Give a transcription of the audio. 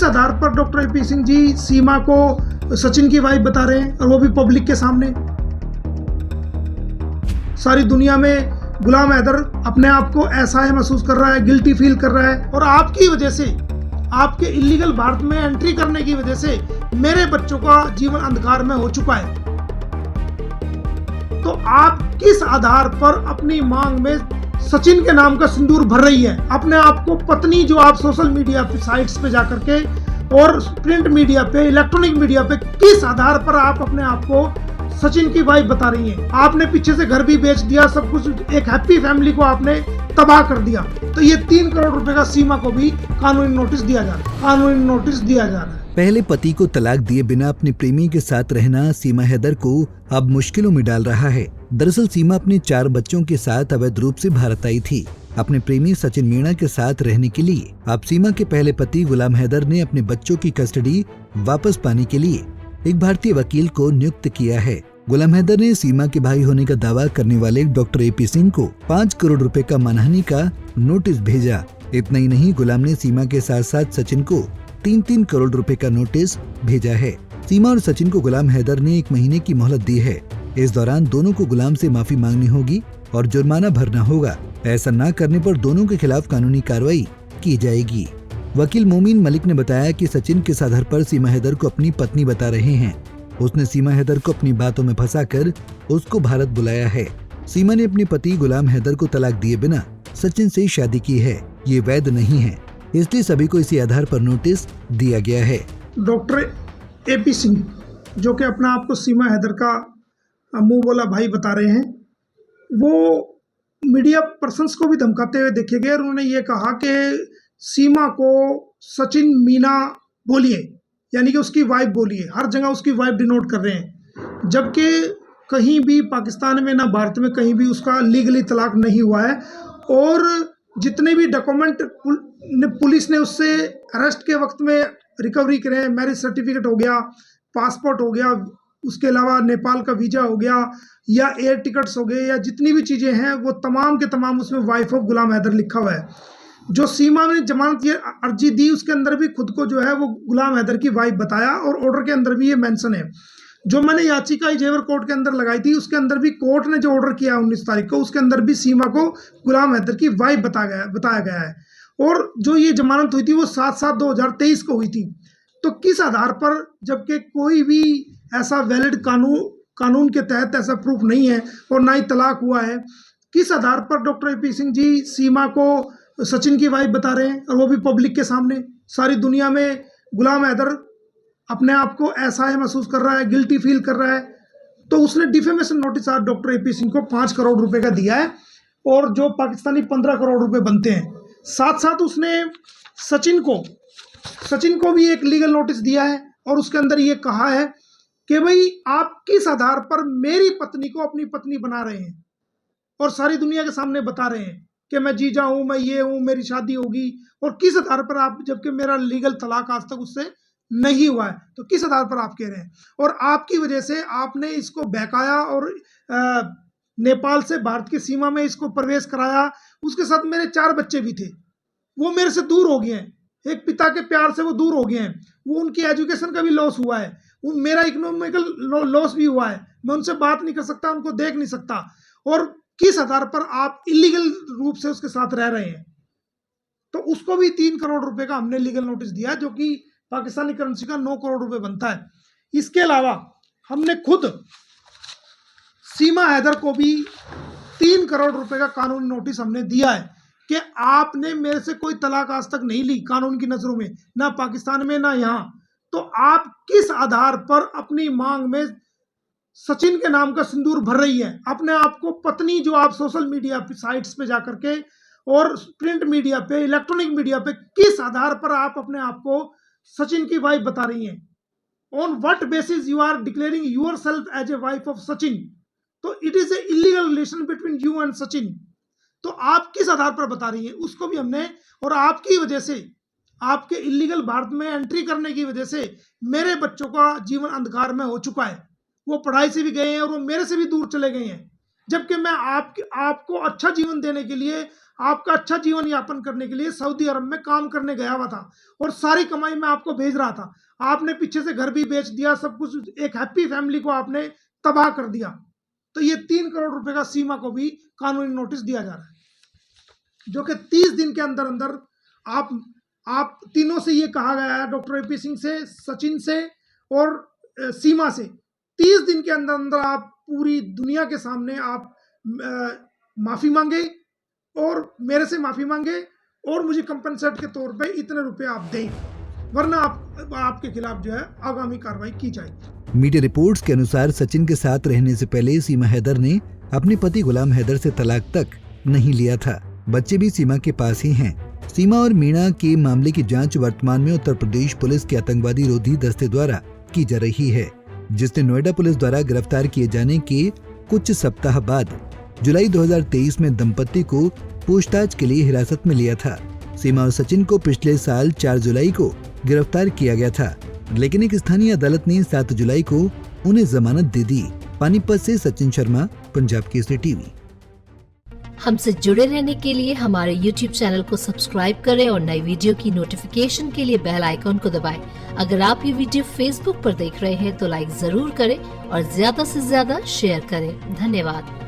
आधार पर doctor AP Singh ji सीमा को सचिन की वाइफ बता रहे हैं, और वो भी पब्लिक के सामने? सारी दुनिया में गुलाम हैदर अपने आप को असहाय महसूस कर रहा है, गिल्टी फील कर रहा है, और आपकी वजह से, आपके इलीगल भारत में एंट्री करने की वजह से मेरे बच्चों का जीवन अंधकार में हो चुका है। तो आप किस आधार पर अपनी मांग में सचिन के नाम का सिंदूर भर रही है? अपने आप को पत्नी, जो आप सोशल मीडिया पे साइट्स पे जाकर के और प्रिंट मीडिया पे, इलेक्ट्रॉनिक मीडिया पे, किस आधार पर आप अपने आप को सचिन की वाइफ बता रही हैं? आपने पीछे से घर भी बेच दिया, सब कुछ, एक हैप्पी फैमिली को आपने तबाह कर दिया। तो ये 3 करोड़ रुपए का सीमा को भी कानूनी नोटिस दिया जा रहा है, कानूनी नोटिस दिया जा रहा है। पहले पति को तलाक दिए बिना अपने प्रेमी के साथ रहना सीमा हैदर को अब मुश्किलों में डाल रहा है। दरअसल सीमा अपने 4 बच्चों के साथ अवैध रूप से भारत आई थी अपने प्रेमी सचिन मीणा के साथ रहने के लिए। अब सीमा के पहले पति गुलाम हैदर ने अपने बच्चों की कस्टडी वापस पाने के लिए एक भारतीय वकील को नियुक्त किया है। गुलाम हैदर ने सीमा के भाई होने का दावा करने वाले डॉक्टर एपी सिंह को 5 करोड़ रुपए का मानहानि का नोटिस भेजा। इतना ही नहीं, गुलाम ने सीमा के साथ साथ सचिन को 3-3 करोड़ रुपए का नोटिस भेजा है। सीमा और सचिन को गुलाम हैदर ने 1 महीने की मोहलत दी है। इस दौरान दोनों को गुलाम से माफी मांगनी होगी और जुर्माना भरना होगा। ऐसा न करने पर दोनों के खिलाफ कानूनी कार्रवाई की जाएगी। वकील मोमीन मलिक ने बताया कि सचिन किस आधार पर सीमा हैदर को अपनी पत्नी बता रहे हैं। उसने सीमा हैदर को अपनी बातों में फंसाकर उसको भारत बुलाया है। सीमा ने अपने पति गुलाम हैदर को तलाक दिए बिना सचिन से शादी की है। ये वैध नहीं है, इसलिए सभी को इसी आधार पर नोटिस दिया गया है। डॉक्टर एपी सिंह, जो कि अपना आपको सीमा हैदर का मुंह बोला भाई बता रहे हैं, वो मीडिया पर्सन्स को भी धमकाते हुए देखे गए और उन्होंने ये कहा कि सीमा को सचिन मीना बोलिए, यानी कि उसकी वाइफ बोलिए। हर जगह उसकी वाइफ डिनोट कर रहे हैं, जबकि कहीं भी पाकिस्तान में ना भारत में कहीं भी उसका लीगली तलाक नहीं हुआ है। और जितने भी डॉक्यूमेंट पुलिस ने उससे अरेस्ट के वक्त में रिकवरी करे, मैरिज सर्टिफिकेट हो गया, पासपोर्ट हो गया, उसके अलावा नेपाल का वीजा हो गया, या एयर टिकट्स हो गए, या जितनी भी चीज़ें हैं वो तमाम के तमाम उसमें वाइफ ऑफ गुलाम हैदर लिखा हुआ है। जो सीमा ने जमानत ये अर्जी दी, उसके अंदर भी खुद को जो है वो गुलाम हैदर की वाइफ बताया, और ऑर्डर के अंदर भी ये मेंशन है। जो मैंने याचिका जेवर कोर्ट के अंदर लगाई थी, उसके अंदर भी कोर्ट ने जो ऑर्डर किया 19 तारीख को, उसके अंदर भी सीमा को गुलाम हैदर की वाइफ बताया गया है। और जो ये जमानत हुई थी वो 7/7/2023 को हुई थी। तो किस आधार पर, जबकि कोई भी ऐसा वैलिड कानून के तहत ऐसा प्रूफ नहीं है और ना ही तलाक हुआ है, किस आधार पर डॉक्टर एपी सिंह जी सीमा को सचिन की वाइफ बता रहे हैं, और वो भी पब्लिक के सामने? सारी दुनिया में गुलाम हैदर अपने आप को असहाय महसूस कर रहा है, गिल्टी फील कर रहा है। तो उसने डिफेमेशन नोटिस आज डॉक्टर एपी सिंह को 5 करोड़ रुपए का दिया है, और जो पाकिस्तानी 15 करोड़ रुपए बनते हैं। साथ साथ उसने सचिन को भी एक लीगल नोटिस दिया है, और उसके अंदर ये कहा है कि भाई आप किस आधार पर मेरी पत्नी को अपनी पत्नी बना रहे हैं, और सारी दुनिया के सामने बता रहे हैं कि मैं जीजा हूं, मैं ये हूं, मेरी शादी होगी, और किस आधार पर आप, जबकि मेरा लीगल तलाक आज तक उससे नहीं हुआ है, तो किस आधार पर आप कह रहे हैं? और आपकी वजह से आपने इसको बहकाया और नेपाल से भारत की सीमा में इसको प्रवेश कराया। उसके साथ मेरे 4 बच्चे भी थे, वो मेरे से दूर हो गए हैं। एक पिता के प्यार से वो दूर हो गए हैं। वो उनकी एजुकेशन का भी लॉस हुआ है, मेरा इकोनॉमिकल लॉस भी हुआ है। मैं उनसे बात नहीं कर सकता, उनको देख नहीं सकता। और किस आधार पर आप इलीगल रूप से उसके साथ रह रहे हैं? तो उसको भी 3 करोड़ रुपए का हमने लीगल नोटिस दिया, जो कि पाकिस्तानी करेंसी का 9 करोड़ रुपए बनता है। इसके अलावा हमने खुद सीमा हैदर को भी 3 करोड़ रुपए का कानूनी नोटिस हमने दिया है कि आपने मेरे से कोई तलाक आज तक नहीं ली कानून की नजरों में, ना पाकिस्तान में ना यहाँ। तो आप किस आधार पर अपनी मांग में सचिन के नाम का सिंदूर भर रही है? अपने आप को पत्नी, जो आप सोशल मीडिया पे साइट्स पे जाकर के और प्रिंट मीडिया पे, इलेक्ट्रॉनिक मीडिया पे, किस आधार पर आप अपने आप को सचिन की वाइफ बता रही हैं? On what basis you are declaring yourself as a wife of Sachin? तो it is a illegal relation between you and Sachin. तो आप किस आधार पर बता रही हैं? उसको भी हमने, और आपकी वजह से, आपके इलीगल भारत में एंट्री करने की वजह से मेरे बच्चों का जीवन अंधकार में हो चुका है। वो पढ़ाई से भी गए हैं और वो मेरे से भी दूर चले गए हैं, जबकि मैं आपको अच्छा जीवन देने के लिए आपका अच्छा जीवन यापन करने के लिए सऊदी अरब में काम करने गया हुआ था और सारी कमाई मैं आपको भेज रहा था। आपने पीछे से घर भी बेच दिया, सब कुछ, एक हैप्पी फैमिली को आपने तबाह कर दिया। तो ये 3 करोड़ रुपए का सीमा को भी कानूनी नोटिस दिया जा रहा है, जो कि 30 दिन के अंदर अंदर आप तीनों से ये कहा गया है, डॉक्टर एपी सिंह से, सचिन से और सीमा से, 30 दिन के अंदर अंदर आप पूरी दुनिया के सामने आप माफी मांगे और मेरे से माफी मांगे और मुझे कंपनसेट के तौर पे इतने रुपए आप दें, वरना आपके खिलाफ जो है आगामी कार्रवाई की जाएगी। मीडिया रिपोर्ट्स के अनुसार सचिन के साथ रहने से पहले सीमा हैदर ने अपने पति गुलाम हैदर से तलाक तक नहीं लिया था। बच्चे भी सीमा के पास ही हैं। सीमा और मीणा के मामले की जांच वर्तमान में उत्तर प्रदेश पुलिस के आतंकवादी रोधी दस्ते द्वारा की जा रही है, जिसने नोएडा पुलिस द्वारा गिरफ्तार किए जाने के कुछ सप्ताह बाद जुलाई 2023 में दंपति को पूछताछ के लिए हिरासत में लिया था। सीमा और सचिन को पिछले साल 4 जुलाई को गिरफ्तार किया गया था, लेकिन एक स्थानीय अदालत ने 7 जुलाई को उन्हें जमानत दे दी। पानीपत से सचिन शर्मा, पंजाब केसरी टीवी। हमसे जुड़े रहने के लिए हमारे YouTube चैनल को सब्सक्राइब करें और नई वीडियो की नोटिफिकेशन के लिए बेल आइकॉन को दबाएं। अगर आप ये वीडियो Facebook पर देख रहे हैं तो लाइक जरूर करें और ज्यादा से ज्यादा शेयर करें। धन्यवाद।